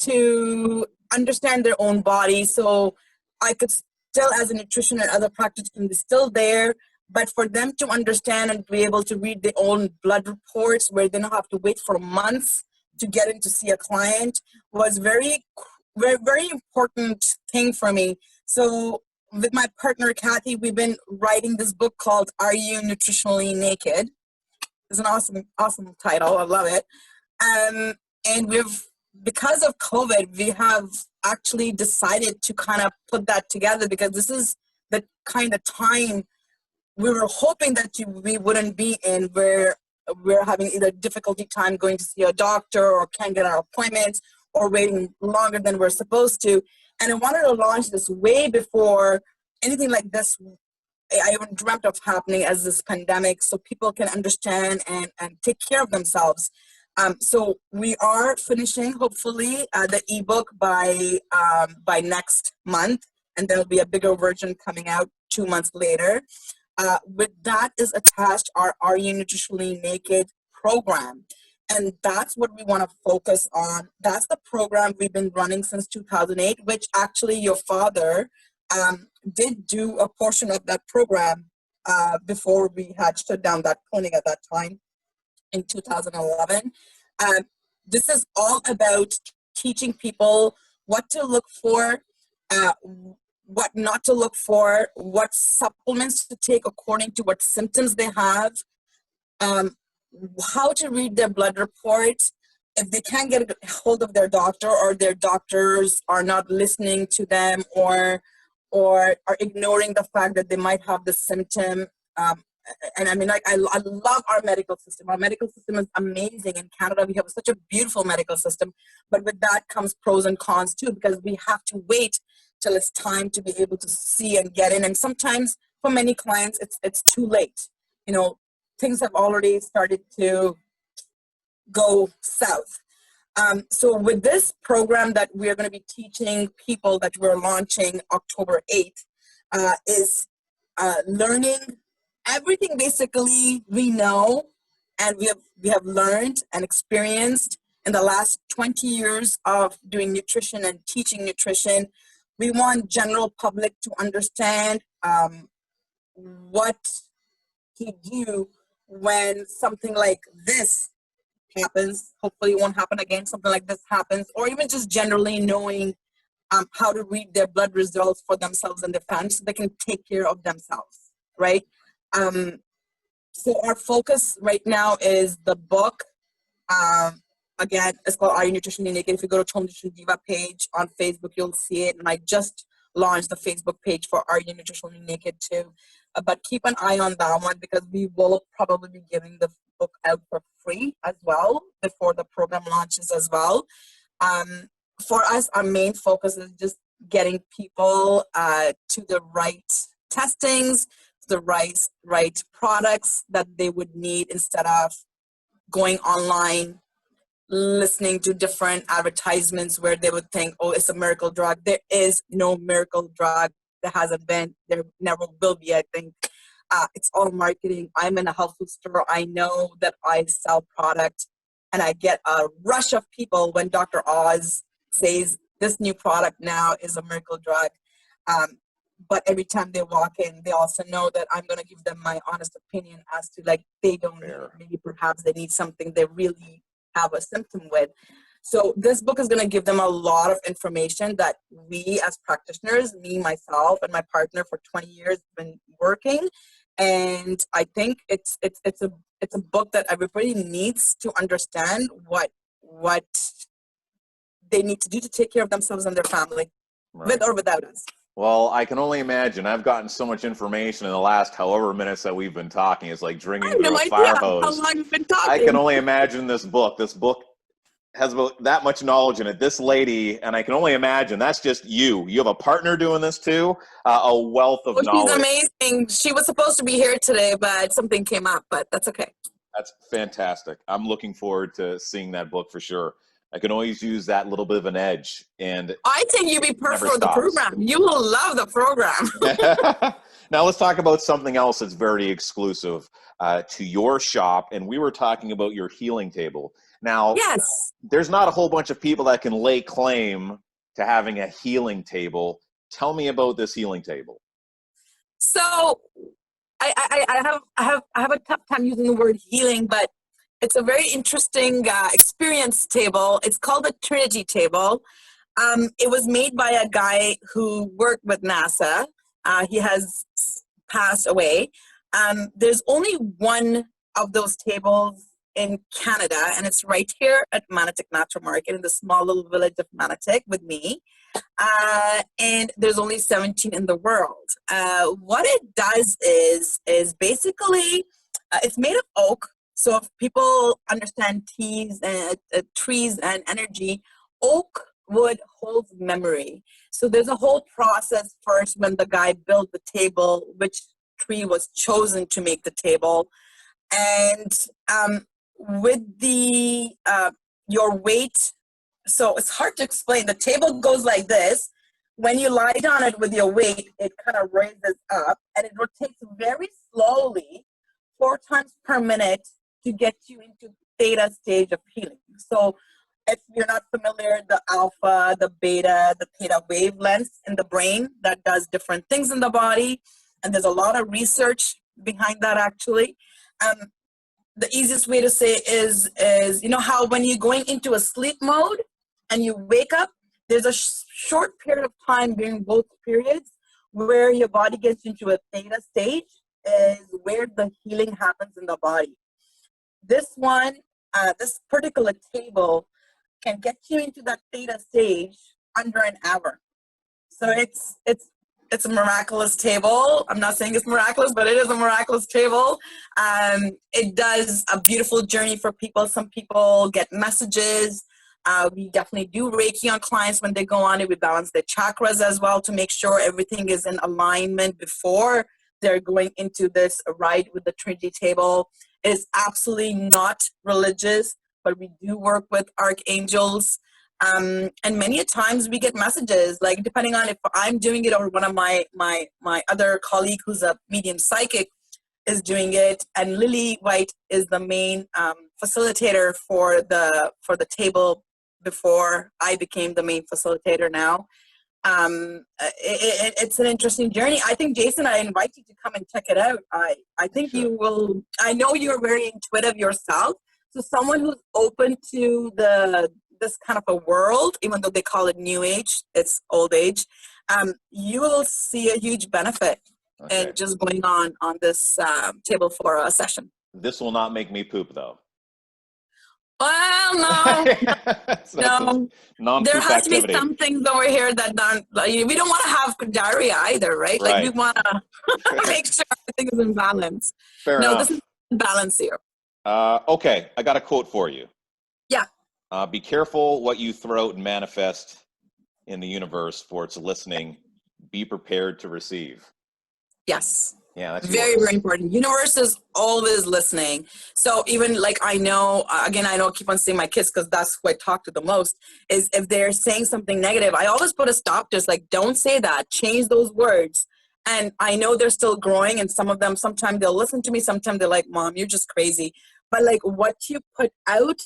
to understand their own body. So I could still, as a nutrition and other practice, can be still there, but for them to understand and be able to read their own blood reports where they don't have to wait for months to get in to see a client was very, very important thing for me. So with my partner Kathy, we've been writing this book called Are You Nutritionally Naked? It's an awesome title. I love it. And because of COVID, we have actually decided to kind of put that together because this is the kind of time we were hoping that we wouldn't be in, where we're having either difficulty time going to see a doctor or can't get our appointments or waiting longer than we're supposed to. And I wanted to launch this way before anything like this I even dreamt of happening as this pandemic, so people can understand and take care of themselves. So we are finishing, hopefully, the ebook by next month, and there'll be a bigger version coming out 2 months later. With that is attached our Are You Nutritionally Naked program. And that's what we want to focus on. That's the program we've been running since 2008, which actually your father did do a portion of that program before we had shut down that clinic at that time in 2011. This is all about teaching people what to look for, what not to look for, what supplements to take according to what symptoms they have, how to read their blood reports. If they can't get a hold of their doctor or their doctors are not listening to them or are ignoring the fact that they might have the symptom. And I mean, like, I love our medical system. Our medical system is amazing. In Canada, we have such a beautiful medical system, but with that comes pros and cons too, because we have to wait till it's time to be able to see and get in. And sometimes for many clients, it's too late. You know, things have already started to go south. So with this program that we're going to be teaching people that we're launching October 8th is learning everything basically we know and we have learned and experienced in the last 20 years of doing nutrition and teaching nutrition. We want general public to understand what to do when something like this happens. Hopefully it won't happen again. Something like this happens, or even just generally knowing how to read their blood results for themselves and their families so they can take care of themselves, right? So our focus right now is the book. Again, it's called Are You Nutritionally Naked? If you go to Total Nutrition Diva page on Facebook, you'll see it. And I just launched the Facebook page for Are You Nutritionally Naked too. But keep an eye on that one because we will probably be giving the book out for free as well before the program launches as well. For us, our main focus is just getting people to the right testings, the right products that they would need instead of going online, listening to different advertisements where they would think, oh, it's a miracle drug. There is no miracle drug. There hasn't been. There never will be, I think. It's all marketing. I'm in a health food store. I know that I sell product, and I get a rush of people when Dr. Oz says this new product now is a miracle drug. But every time they walk in, they also know that I'm going to give them my honest opinion as to, like, they don't need it. Maybe perhaps they need something they really have a symptom with. So this book is going to give them a lot of information that we as practitioners, me, myself, and my partner for 20 years have been working. And I think it's a book that everybody needs to understand what they need to do to take care of themselves and their family, with or without us. Well, I can only imagine. I've gotten so much information in the last however minutes that we've been talking. It's like drinking through a fire hose. How long you've been talking. I can only imagine this book. This book has about that much knowledge in it. This lady, and I can only imagine, that's just you. You have a partner doing this too. A wealth of knowledge. She's amazing. She was supposed to be here today, but something came up, but that's okay. That's fantastic. I'm looking forward to seeing that book for sure. I can always use that little bit of an edge. And I think you'd be perfect for the program. You will love the program. Now let's talk about something else that's very exclusive to your shop. And we were talking about your healing table. Now, yes, there's not a whole bunch of people that can lay claim to having a healing table. Tell me about this healing table. So I have a tough time using the word healing, but it's a very interesting experience table. It's called the Trinity table. It was made by a guy who worked with NASA. He has passed away. There's only one of those tables in Canada, and it's right here at Manotick Natural Market in the small little village of Manotick with me. And there's only 17 in the world. What it does is basically, it's made of oak. So if people understand trees and energy, oak wood holds memory. So there's a whole process first when the guy built the table, which tree was chosen to make the table. And with the your weight, so it's hard to explain. The table goes like this. When you lie down it with your weight, it kind of raises up and it rotates very slowly, 4 times per minute, to get you into theta stage of healing. So if you're not familiar, the alpha, the beta, the theta wavelengths in the brain, that does different things in the body. And there's a lot of research behind that, actually. The easiest way to say is you know how when you're going into a sleep mode and you wake up, there's a short period of time during both periods where your body gets into a theta stage, is where the healing happens in the body. This one, this particular table can get you into that theta stage under an hour. So it's a miraculous table. I'm not saying it's miraculous, but it is a miraculous table. It does a beautiful journey for people. Some people get messages. We definitely do Reiki on clients when they go on it. We balance their chakras as well to make sure everything is in alignment before they're going into this ride with the Trinity table. It is absolutely not religious, but we do work with archangels. And many a times we get messages, like depending on if I'm doing it or one of my other colleague who's a medium psychic is doing it. And Lily White is the main facilitator for the table before I became the main facilitator now. It's an interesting journey. I think, Jason, I invite you to come and check it out. I think sure. You will. I know you're very intuitive yourself. So someone who's open to this kind of a world, even though they call it new age, it's old age, you will see a huge benefit in just going on this table for a session. This will not make me poop, though. Well, no. There has to be some things over here that don't, we don't want to have diarrhea either, right? Like we want to make sure everything is in balance. Fair enough. This is in balance here. Okay, I got a quote for you. Yeah. Be careful what you throw out and manifest in the universe, for it's listening. Be prepared to receive. Yes. Yeah, that's Very, yours. very important. Universe is always listening. So even like I know, again, I don't keep on saying my kids because that's who I talk to the most, is if they're saying something negative, I always put a stop to it. Like, don't say that. Change those words. And I know they're still growing, and some of them, sometimes they'll listen to me, sometimes they're like, Mom, you're just crazy. But like what you put out,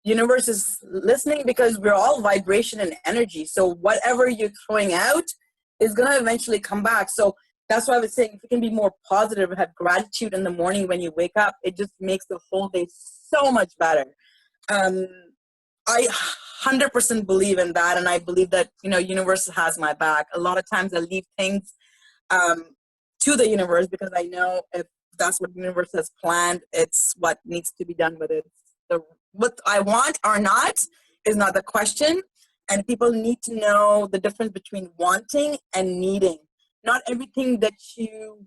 universe is listening because we're all vibration and energy. So whatever you're throwing out is going to eventually come back. So that's why I was saying, if you can be more positive, have gratitude in the morning when you wake up, it just makes the whole day so much better. I 100% believe in that. And I believe that, universe has my back. A lot of times I leave things to the universe because I know if that's what the universe has planned, it's what needs to be done with it. What I want or not is not the question. And people need to know the difference between wanting and needing. Not everything that you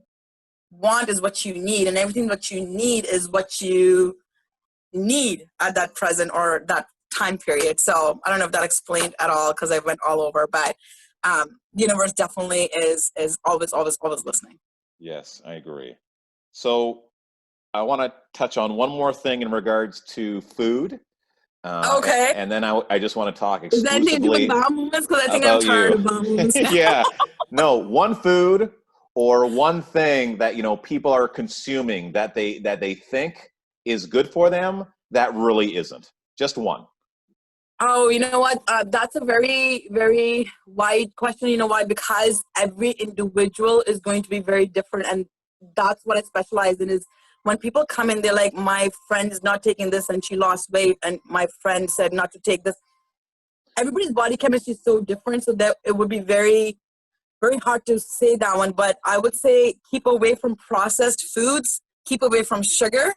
want is what you need, and everything that you need is what you need at that present or that time period. So I don't know if that explained at all because I went all over, but universe definitely is always, always, always listening. Yes, I agree. So I want to touch on one more thing in regards to food. Okay. And then I just want to talk Is that anything to do with exclusively bowel movements? Because I think I'm about tired you. of bowel movements. Yeah. No, one food or one thing that, people are consuming that they think is good for them that really isn't. Just one. Oh, you know what? That's a very, very wide question. You know why? Because every individual is going to be very different. And that's what I specialize in is when people come in, they're like, my friend is not taking this and she lost weight. And my friend said not to take this. Everybody's body chemistry is so different. So that it would be very, very hard to say that one. But I would say keep away from processed foods. Keep away from sugar.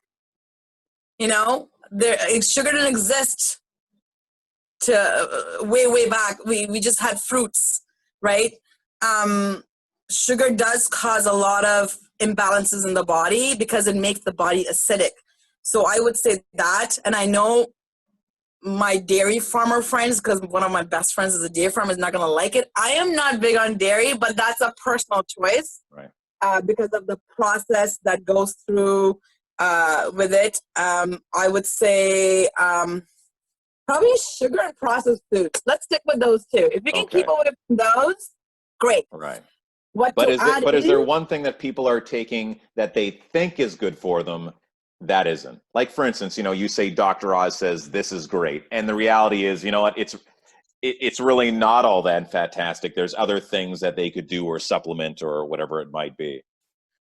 Sugar didn't exist to way back. We just had fruits, right? Sugar does cause a lot of imbalances in the body because it makes the body acidic. So I would say that. And I know my dairy farmer friends, because one of my best friends is a dairy farmer, is not going to like it. I am not big on dairy, but that's a personal choice, right? Because of the process that goes through with it. I would say probably sugar and processed foods. Let's stick with those two. If you can keep away from those, great. Right. But is there one thing that people are taking that they think is good for them that isn't? Like, for instance, you say Dr. Oz says this is great, and the reality is, it's really not all that fantastic. There's other things that they could do or supplement or whatever it might be.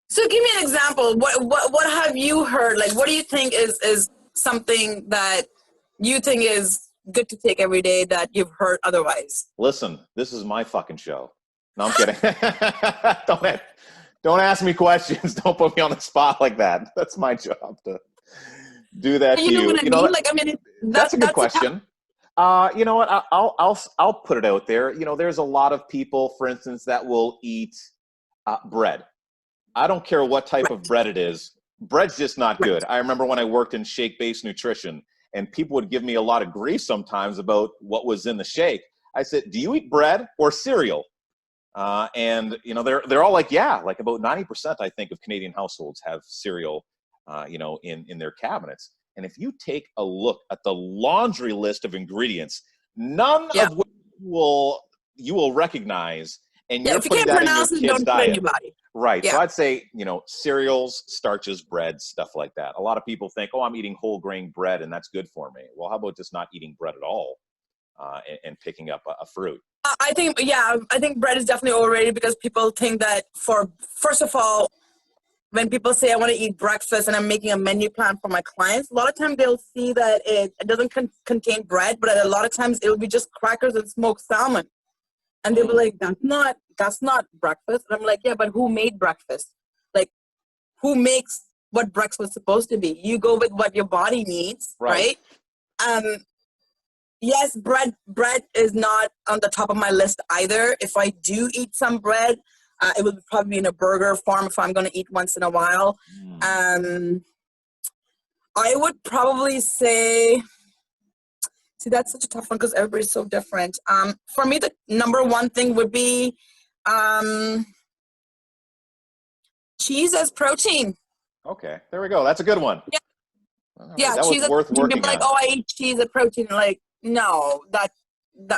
So give me an example. What have you heard? Like, what do you think is something that you think is good to take every day that you've heard otherwise? Listen, this is my fucking show. No, I'm kidding. Don't ask me questions. Don't put me on the spot like that. That's my job to do that to you. You know what I mean? That's a good question. You know what? I'll put it out there. There's a lot of people, for instance, that will eat bread. I don't care what type of bread it is. Bread's just not good. I remember when I worked in shake-based nutrition, and people would give me a lot of grief sometimes about what was in the shake. I said, "Do you eat bread or cereal?" And they're all like, "Yeah." Like about 90%, I think, of Canadian households have cereal, in their cabinets. And if you take a look at the laundry list of ingredients, none of which you will recognize, and you're putting that in your kid's diet. Right. Yeah. So I'd say, cereals, starches, bread, stuff like that. A lot of people think, oh, I'm eating whole grain bread and that's good for me. Well, how about just not eating bread at all and picking up a fruit? I think bread is definitely overrated because people think that first of all, when people say I want to eat breakfast and I'm making a menu plan for my clients, a lot of times they'll see that it doesn't contain bread, but a lot of times it will be just crackers and smoked salmon. And they'll be like, that's not breakfast. And I'm like, yeah, but who made breakfast? Like, who makes what breakfast is supposed to be? You go with what your body needs, right? Yes, bread is not on the top of my list either. If I do eat some bread, it would probably be in a burger form if I'm going to eat once in a while. I would probably say, see, that's such a tough one because everybody's so different. For me, the number one thing would be Cheese as protein. Okay, there we go. That's a good one. Yeah. All right, Yeah, that was cheese. worth People working are like, on. oh, I eat cheese as protein. Like, no,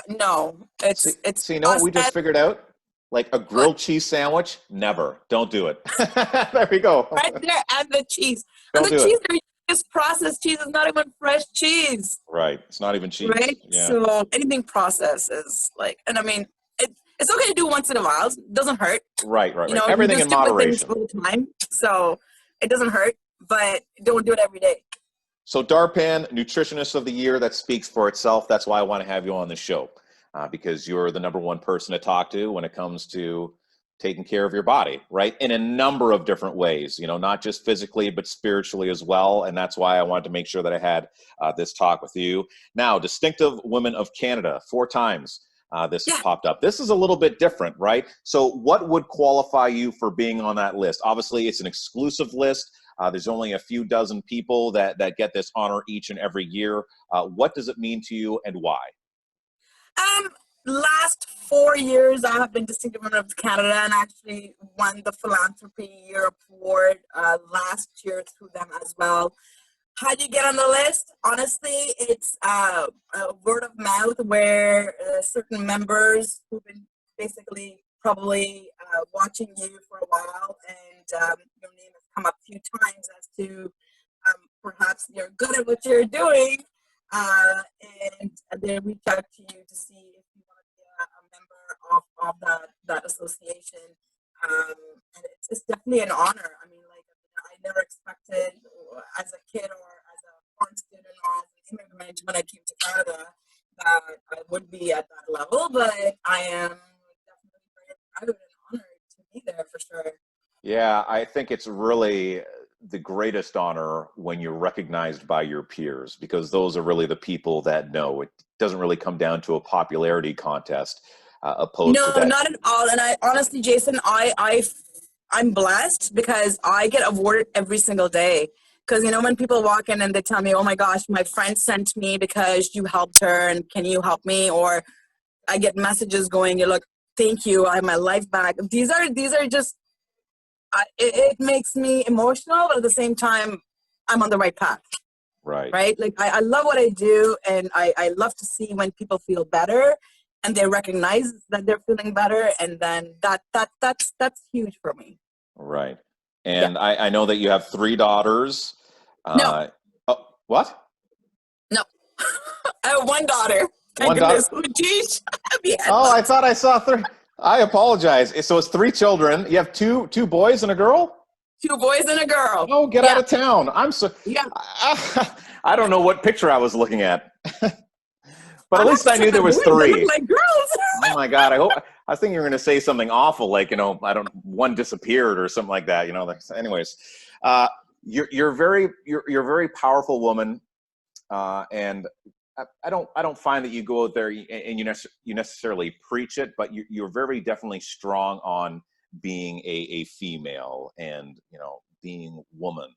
no. See, It's so you know what we just figured out? Like a what grilled cheese sandwich? Never. Don't do it. There we go. right there, and the cheese, and Don't the do cheese. it. Is processed cheese. Is not even fresh cheese, Right. It's not even cheese. right? Yeah. So anything processed is like, and I mean, it's okay to do once in a while. It doesn't hurt. Right, right, You right. know, you Everything do in stupid things moderation. all the time, so it doesn't hurt. But don't do it every day. So Darpan, Nutritionist of the Year, that speaks for itself. That's why I want to have you on the show, because you're the number one person to talk to when it comes to taking care of your body, right? In a number of different ways, you know, not just physically, but spiritually as well. And that's why I wanted to make sure that I had this talk with you. Now, Distinctive Women of Canada, 4 times. This has Yeah. popped up. This is a little bit different, right? So what would qualify you for being on that list? Obviously, it's an exclusive list. There's only a few dozen people that get this honor each and every year. What does it mean to you and why? Last 4 years, I have been Distinctive Women of Canada and actually won the Philanthropy Europe Award last year through them as well. How do you get on the list? Honestly, it's a word of mouth where certain members who've been basically probably watching you for a while, and your name has come up a few times as to perhaps you're good at what you're doing, and they reach out to you to see if you want to be a member of that association. And it's definitely an honor. I mean, like, I never expected as a kid or as a foreign student or as an immigrant when I came to Canada that I would be at that level, but I am definitely very proud and honored to be there for sure. Yeah, I think it's really the greatest honor when you're recognized by your peers, because those are really the people that know. It doesn't really come down to a popularity contest, opposed to No, that. not at all. And I honestly, Jason, I'm blessed because I get awarded every single day. Because, you know, when people walk in and they tell me, oh my gosh, my friend sent me because you helped her and can you help me? Or I get messages going, you look, thank you, I have my life back. These are just, it makes me emotional, but at the same time, I'm on the right path. Right. Right? Like, I love what I do, and I love to see when people feel better and they recognize that they're feeling better, and then that's huge for me. Right. Yeah. And I know that you have 3 daughters. No, Oh, what? no. I have one daughter. Thank One daughter? goodness. Oh, geez. Oh, I thought I saw 3. I apologize. So it's 3 children. You have two boys and a girl? 2 boys and a girl. Oh, get Yeah. out of town. I'm so. Yeah. I don't know what picture I was looking at. But I at least I knew there was boys 3. that look like girls. Oh my God! I was thinking you were going to say something awful, like, you know, I don't, one disappeared or something like that. You know. Anyways, you're a very powerful woman, and I don't find that you go out there and you necessarily preach it, but you're very definitely strong on being a female and, you know, being woman.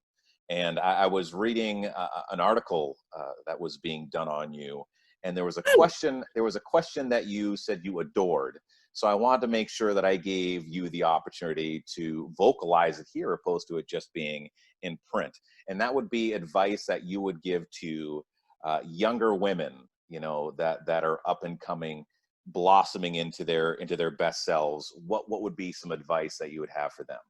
And I was reading an article that was being done on you, and there was a question. There was a question that you said you adored. So I wanted to make sure that I gave you the opportunity to vocalize it here, opposed to it just being in print. And that would be advice that you would give to younger women, you know, that are up and coming, blossoming into their best selves. What would be some advice that you would have for them?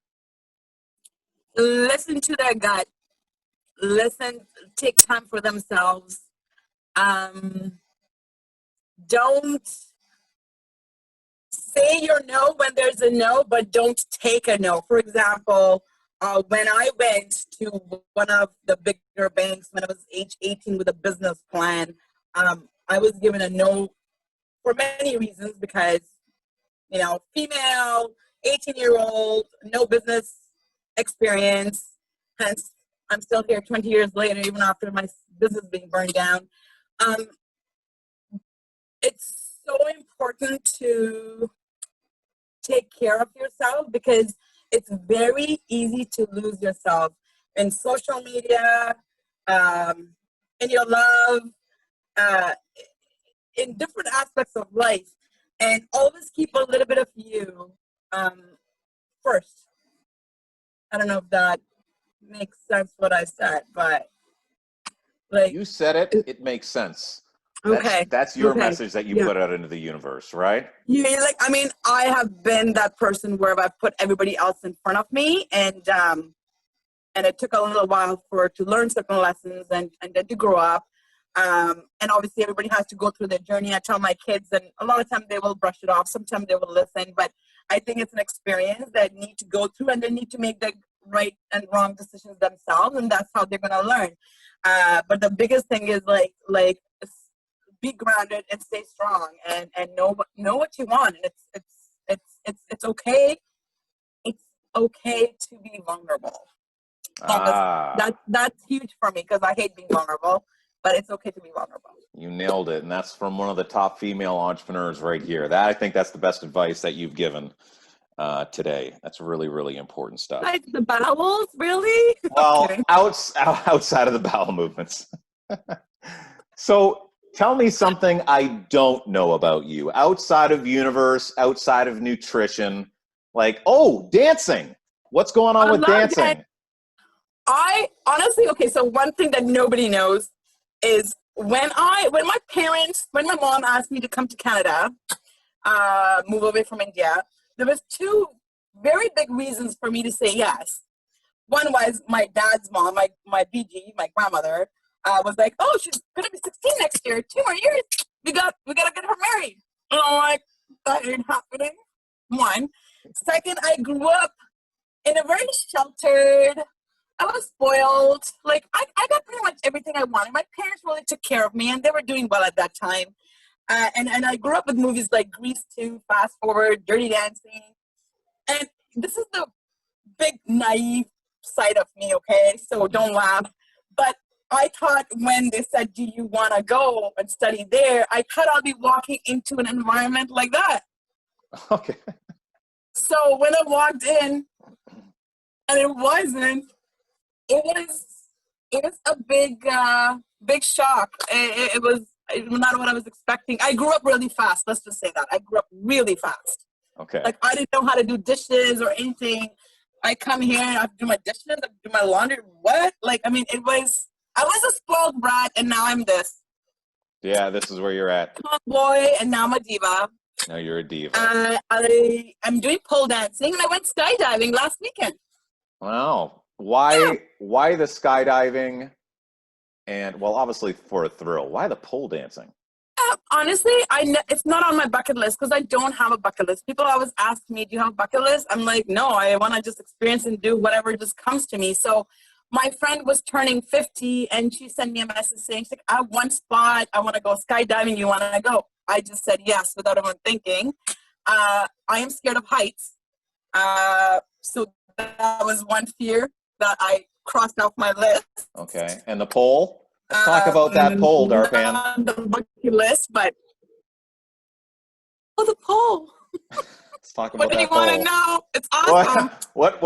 Listen to their gut. Listen, take time for themselves. Don't say your no when there's a no, but don't take a no. For example, when I went to one of the bigger banks when I was age 18 with a business plan, I was given a no for many reasons because, you know, female, 18-year-old, no business experience. Hence, I'm still here 20 years later, even after my business being burned down. It's so important to take care of yourself because it's very easy to lose yourself in social media, in your love, in different aspects of life. And always keep a little bit of you first. I don't know if that makes sense what I said, but like You said it. It makes sense. okay, That's your okay, message that you yeah. put out into the universe, right? Yeah, like I mean, I have been that person where I've put everybody else in front of me, and it took a little while to learn certain lessons and then to grow up. And obviously, everybody has to go through their journey. I tell my kids, and a lot of times they will brush it off. Sometimes they will listen, but I think it's an experience that need to go through, and they need to make the right and wrong decisions themselves, and that's how they're gonna learn. But the biggest thing is like be grounded and stay strong, and know what you want. And it's okay. It's okay to be vulnerable. That's huge for me because I hate being vulnerable, but it's okay to be vulnerable. You nailed it. And that's from one of the top female entrepreneurs right here. I think that's the best advice that you've given today. That's really, really important stuff. Like the bowels, really? Well, Okay. outside of the bowel movements. So tell me something I don't know about you. Outside of universe, outside of nutrition, like, dancing. What's going on with dancing? I honestly, okay, so one thing that nobody knows is when my mom asked me to come to Canada, move away from India, there was two very big reasons for me to say yes. One was my dad's mom, my BG, my grandmother, was like, oh, she's gonna be 16 next year, 2 more years. We gotta get her married. And I'm like, that ain't happening. One. Second, I grew up in a very sheltered, I was spoiled. Like I got pretty much everything I wanted. My parents really took care of me, and they were doing well at that time. And I grew up with movies like Grease 2, Fast Forward, Dirty Dancing. And this is the big naive side of me, okay? So don't laugh. But I thought when they said, do you want to go and study there? I thought I'll be walking into an environment like that. Okay. So when I walked in, and it wasn't, it was a big shock. It was not what I was expecting. I grew up really fast. Let's just say that. I grew up really fast. Okay. Like I didn't know how to do dishes or anything. I come here and I have to do my dishes, I have to do my laundry. What? Like, I mean, I was a spoiled brat, and now I'm this. Yeah, this is where you're at. Tomboy, and now I'm a diva. Now you're a diva. I'm doing pole dancing, and I went skydiving last weekend. Wow. Why the skydiving? And well, obviously for a thrill. Why the pole dancing? Honestly, it's not on my bucket list because I don't have a bucket list. People always ask me, do you have a bucket list? I'm like, no, I want to just experience and do whatever just comes to me. So my friend was turning 50 and she sent me a message saying, she's like, I have one spot. I want to go skydiving. You want to go? I just said yes without even thinking. I am scared of heights. So that was one fear that I crossed off my list. Okay. And the pole? Let's talk about that pole, Darpan. Not on the bucket list, but the pole. Let's talk about what do that you pole. want to know? It's awesome. What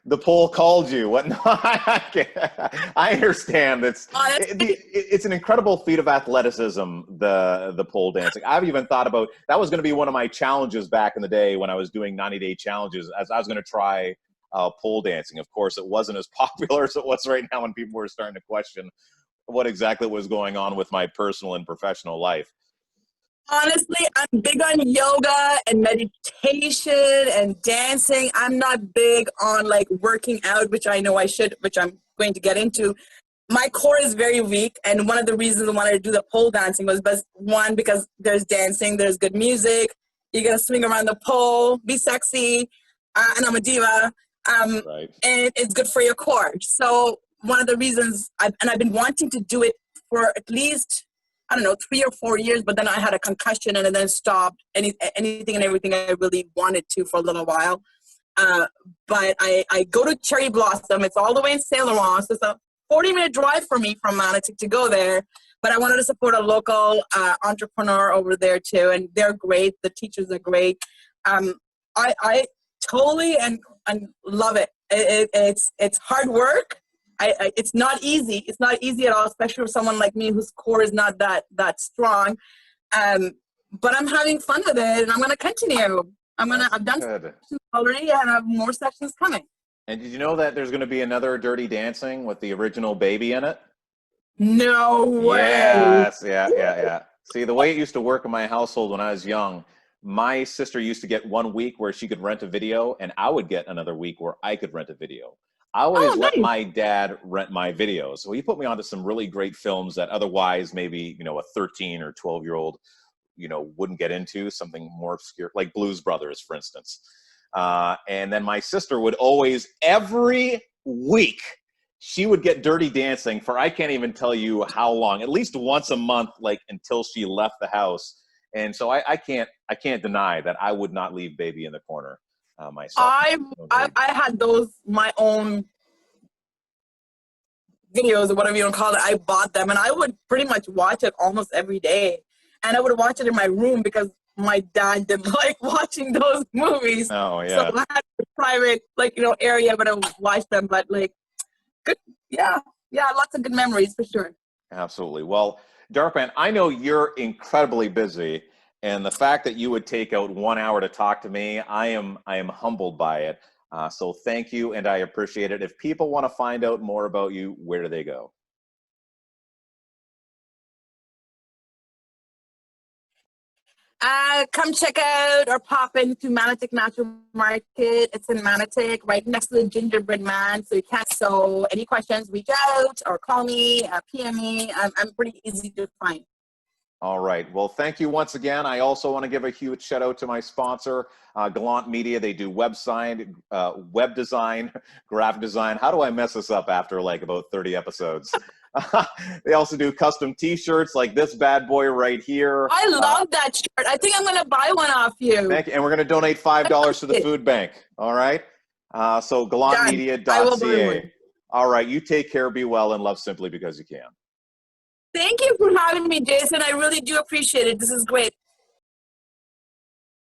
the pole called you? What? No, I understand. It's an incredible feat of athleticism, the pole dancing. I've even thought about, that was going to be one of my challenges back in the day when I was doing 90-day challenges, as I was going to try pole dancing. Of course, it wasn't as popular as it was right now when people were starting to question what exactly was going on with my personal and professional life. Honestly, I'm big on yoga and meditation and dancing. I'm not big on like working out, which I know I should, which I'm going to get into. My core is very weak, and one of the reasons I wanted to do the pole dancing was because there's dancing, there's good music, you're gonna swing around the pole, be sexy, and I'm a diva, Right. and it's good for your core. So one of the reasons, I've been wanting to do it for at least, I don't know, 3 or 4 years, but then I had a concussion and then stopped anything and everything I really wanted to for a little while. But I go to Cherry Blossom. It's all the way in Saint Laurent. So it's a 40-minute drive for me from Manotick to go there. But I wanted to support a local entrepreneur over there too. And they're great. The teachers are great. I totally and love it. It's hard work. It's not easy. It's not easy at all, especially for someone like me whose core is not that strong. But I'm having fun with it, and I'm going to continue. I've done sessions already, and I have more sessions coming. And did you know that there's going to be another Dirty Dancing with the original baby in it? No way. Yes, yeah. See, the way it used to work in my household when I was young, my sister used to get 1 week where she could rent a video, and I would get another week where I could rent a video. I always Oh, let nice. my dad rent my videos. So he put me onto some really great films that otherwise maybe, a 13 or 12-year-old, wouldn't get into, something more obscure, like Blues Brothers, for instance. And then my sister would always, every week, she would get Dirty Dancing for I can't even tell you how long, at least once a month, like until she left the house. And so I can't deny that I would not leave baby in the corner myself. I had those, my own videos or whatever you want to call it. I bought them and I would pretty much watch it almost every day. And I would watch it in my room because my dad didn't like watching those movies. Oh, yeah. So I had a private, area where I would watch them. But good, yeah, lots of good memories for sure. Absolutely. Well, Darpan, I know you're incredibly busy, and the fact that you would take out 1 hour to talk to me, I am humbled by it. So thank you, and I appreciate it. If people want to find out more about you, where do they go? Come check out or pop into Manotick Natural Market. It's in Manotick, right next to the Gingerbread Man. So you can't. So any questions, reach out or call me, PM me. I'm pretty easy to find. All right. Well, thank you once again. I also want to give a huge shout out to my sponsor, Gallant Media. They do web design, graphic design. How do I mess this up after about 30 episodes? They also do custom t-shirts like this bad boy right here. I love that shirt. I think I'm going to buy one off you. Thank you. And we're going to donate $5 to the food bank. All right. So gallantmedia.ca. All right. You take care, be well, and love simply because you can. Thank you for having me, Jason. I really do appreciate it. This is great.